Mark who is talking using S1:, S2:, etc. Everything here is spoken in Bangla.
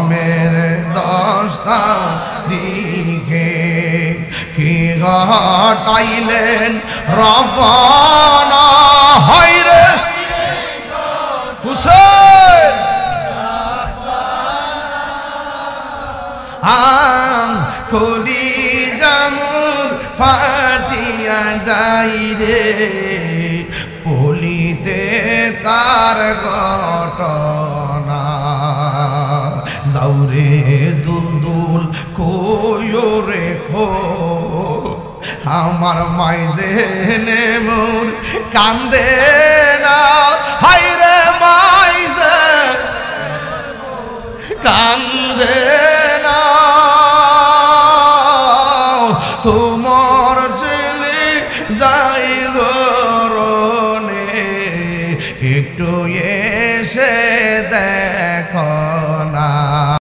S1: মেরে 10 তারিখে কি ঘটাইলেন রব্বানা হায়রে হুসেন কলি জামুর ফাটিয়া যাই রে পলিতে তার ঘটনা যাওরে দুলদুল কইও রে খো আমার মাইজে নেমুর কান্দে না হায়রে মাইজে কান্দে